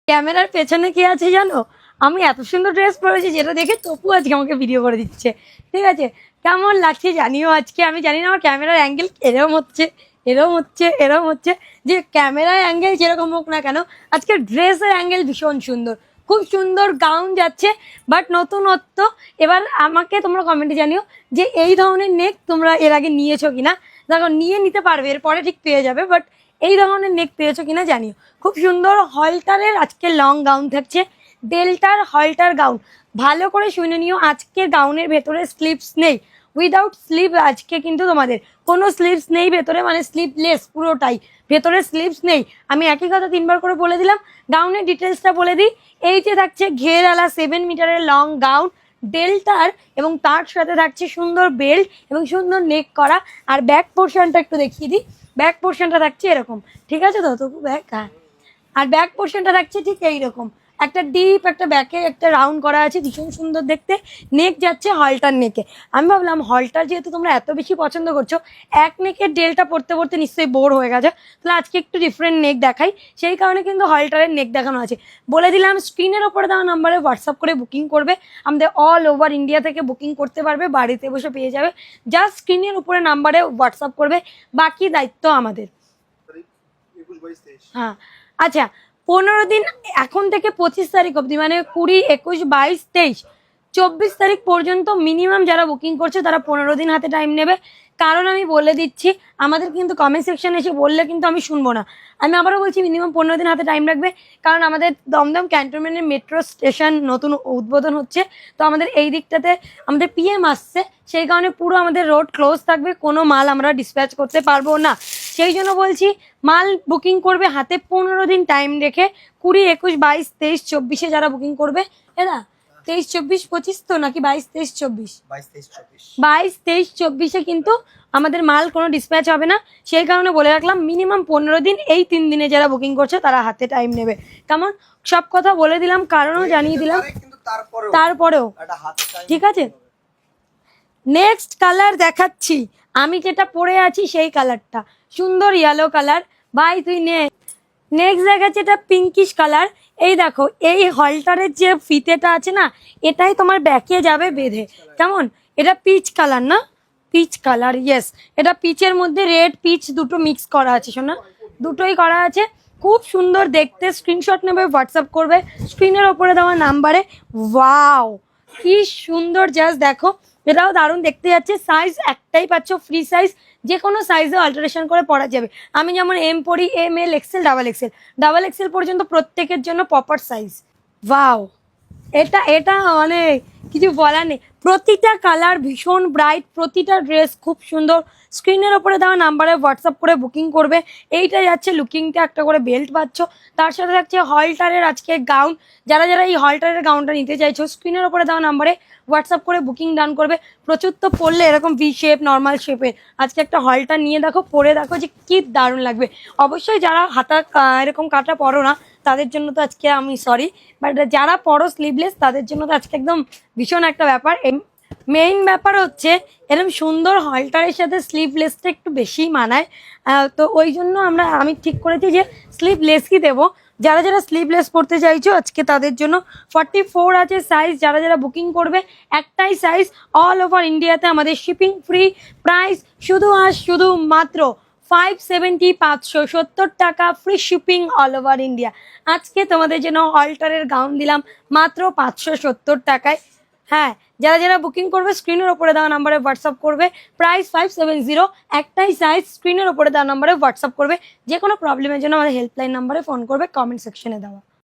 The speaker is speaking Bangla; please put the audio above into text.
ক্যামেরার পেছনে কি আছে জানো? আমি এত সুন্দর ড্রেস পরেছি যেটা দেখে তপু আজকে আমাকে ভিডিও করে দিচ্ছে। ঠিক আছে, কেমন লাগছে জানিও। আজকে আমি জানি না আমার ক্যামেরার অ্যাঙ্গেল এরকম হচ্ছে, এরকম হচ্ছে, এরকম হচ্ছে, যে ক্যামেরার অ্যাঙ্গেল যেরকম হোক না কেন আজকে ড্রেসের অ্যাঙ্গেল ভীষণ সুন্দর, খুব সুন্দর গাউন যাচ্ছে। বাট নতুনত্ব। এবার আমাকে তোমরা কমেন্টে জানিও যে এই ধরনের নেক তোমরা এর আগে নিয়েছো কিনা। দেখো, নিয়ে নিতে পারবে, এরপরে ঠিক পেয়ে যাবে, বাট এই ধরনের নেক পেয়েছো কিনা জানিও। খুব সুন্দর হলটারের আজকে লং গাউন থাকছে, ডেল্টার হলটার গাউন। ভালো করে শুনে নিও, আজকের গাউনের ভেতরে স্লিভস নেই, উইদাউট স্লিভ আজকে কিন্তু তোমাদের কোনো স্লিভস নেই ভেতরে, মানে স্লিভলেস পুরোটাই, ভেতরে স্লিভস নেই। আমি একই কথা 3বার করে বলে দিলাম। গাউনের ডিটেলসটা বলে দিই, এই যে থাকছে ঘেরওয়ালা 7 মিটারের লং গাউন ডেল্টার, এবং তার সাথে থাকছে সুন্দর বেল্ট এবং সুন্দর নেক করা। আর ব্যাক পোর্শনটা একটু দেখিয়ে দিই, ব্যাক পোর্শনটা থাকছে এরকম, ঠিক আছে তো তবু ব্যাক, হ্যাঁ। আর ব্যাক পোর্শনটা থাকছে ঠিক এইরকম, একটা ডিপ একটা ব্যাকে একটা রাউন্ড করা আছে, ভীষণ সুন্দর দেখতে। নেক যাচ্ছে হলটার নেকে। আমি ভাবলাম হলটার যেহেতু তোমরা এত বেশি পছন্দ করছো, এক নেকের ডেলটা পড়তে পড়তে নিশ্চয়ই বোর হয়ে গেছে, তাহলে আজকে একটু ডিফারেন্ট নেক দেখাই, সেই কারণে কিন্তু হলটারের নেক দেখানো আছে। বলে দিলাম স্ক্রিনের ওপরে দেওয়া নাম্বারে হোয়াটসঅ্যাপ করে বুকিং করবে, আমাদের অল ওভার ইন্ডিয়া থেকে বুকিং করতে পারবে, বাড়িতে বসে পেয়ে যাবে। জাস্ট স্ক্রিনের উপরে নাম্বারে হোয়াটসঅ্যাপ করবে, বাকি দায়িত্ব আমাদের। হ্যাঁ, আচ্ছা, 15 দিন এখন থেকে 25 তারিখ অবধি, মানে 20, 21, 22, 23, 24 তারিখ পর্যন্ত মিনিমাম যারা বুকিং করছে তারা 15 দিন হাতে টাইম নেবে। কারণ আমি বলে দিচ্ছি, আমাদের কিন্তু কমেন্ট সেকশনে এসে বললে কিন্তু আমি শুনবো না। আমি আবারও বলছি, মিনিমাম 15 দিন হাতে টাইম রাখবে, কারণ আমাদের দমদম ক্যান্টনমেন্টের মেট্রো স্টেশন নতুন উদ্বোধন হচ্ছে। তো আমাদের এই দিকটাতে আমাদের পিএম আসছে, সেই কারণে পুরো আমাদের রোড ক্লোজ থাকবে, কোনো মাল আমরা ডিসপ্যাচ করতে পারবো না। সেই জন্য বলছি, মাল বুকিং করবে হাতে 15 দিন টাইম রেখে। 20, 21, 22, 23, 24 যারা বুকিং করবে, এরা 23, 24, 25 তো নাকি 22, 23, 24, 22, 23, 24 কিন্তু আমাদের মাল কোনো ডিসপ্যাচ হবে না। সেই কারণে বলে রাখলাম, মিনিমাম 15 দিন, এই 3 দিনে যারা বুকিং করছে তারা হাতে টাইম নেবে। কেমন, সব কথা বলে দিলাম, কারণও জানিয়ে দিলাম, তারপরেও ঠিক আছে। নেক্সট কালার দেখাচ্ছি, আমি যেটা পরে আছি সেই কালারটা, সুন্দর ইয়েলো কালার। ভাই তুই নেক্সট দেখাচ্ছে এটা পিঙ্কিশ কালার। এই দেখো, এই হলটারের যে ফিতেটা আছে না, এটাই তোমার ব্যাকে যাবে বেঁধে। কেমন, এটা পিচ কালার না, পিচ কালার, ইয়েস, এটা পিচের মধ্যে রেড পিচ দুটো মিক্স করা আছে, শোনা, দুটোই করা আছে, খুব সুন্দর দেখতে। স্ক্রিনশট নেবে, হোয়াটসঅ্যাপ করবে স্ক্রিনের ওপরে দেওয়া নাম্বারে। ওয়াও, কি সুন্দর, জাস্ট দেখো, এটাও দারুণ দেখতে যাচ্ছে। সাইজ একটাই পাচ্ছ, ফ্রি সাইজ, যে কোনো সাইজে অল্টারেশন করে পরা যাবে। আমি যেমন এম পরি, এম, এল, এক্সেল, ডাবল এক্সেল পর্যন্ত প্রত্যেকের জন্য প্রপার সাইজ। ওয়াও, এটা এটা মানে কিছু বলার নেই। প্রতিটা কালার ভীষণ ব্রাইট, প্রতিটা ড্রেস খুব সুন্দর। স্ক্রিনের ওপরে দেওয়া নাম্বারে হোয়াটসঅ্যাপ করে বুকিং করবে। এইটা যাচ্ছে লুকিংটা, একটা করে বেল্ট পাচ্ছ, তার সাথে থাকছে হলটারের আজকে গাউন। যারা যারা এই হলটারের গাউনটা নিতে চাইছো, স্ক্রিনের ওপরে দেওয়া নাম্বারে হোয়াটসঅ্যাপ করে বুকিং ডান করবে। প্রচুর তো পরলে এরকম ভি শেপ, নর্মাল শেপের, আজকে একটা হলটার নিয়ে দেখো, পরে দেখো যে কি দারুণ লাগবে। অবশ্যই যারা হাতা এরকম কাটা পরো না তাদের জন্য তো আজকে আমি সরি, বাট যারা পরো স্লিভলেস তাদের জন্য তো আজকে একদম ভীষণ একটা ব্যাপার। মেইন ব্যাপার হচ্ছে এরকম সুন্দর হলটারের সাথে স্লিভলেসটা একটু বেশি মানায়, তো ওই জন্য আমি ঠিক করেছি যে স্লিভলেসই দেবো। যারা যারা স্লিভলেস পড়তে চাইছো আজকে তাদের জন্য 44 আছে সাইজ। যারা যারা বুকিং করবে, একটাই সাইজ, অল ওভার ইন্ডিয়াতে আমাদের শিপিং ফ্রি। প্রাইস শুধু আর শুধু মাত্র 570, 570 টাকা, free shipping all over India. আজকে তোমাদের জন্য অল্টারের গাউন দিলাম মাত্র 570 টাকায়। হ্যাঁ, যারা যারা বুকিং করবে স্ক্রিনের ওপরে দেওয়া নাম্বারে হোয়াটসঅ্যাপ করবে। প্রাইস 570, একটাই সাইজ, স্ক্রিনের ওপরে দেওয়া নাম্বারে হোয়াটসঅ্যাপ করবে। যে কোনো প্রবলেমের জন্য আমাদের হেল্পলাইন নাম্বারে ফোন করবে, কমেন্ট সেকশনে দেওয়া।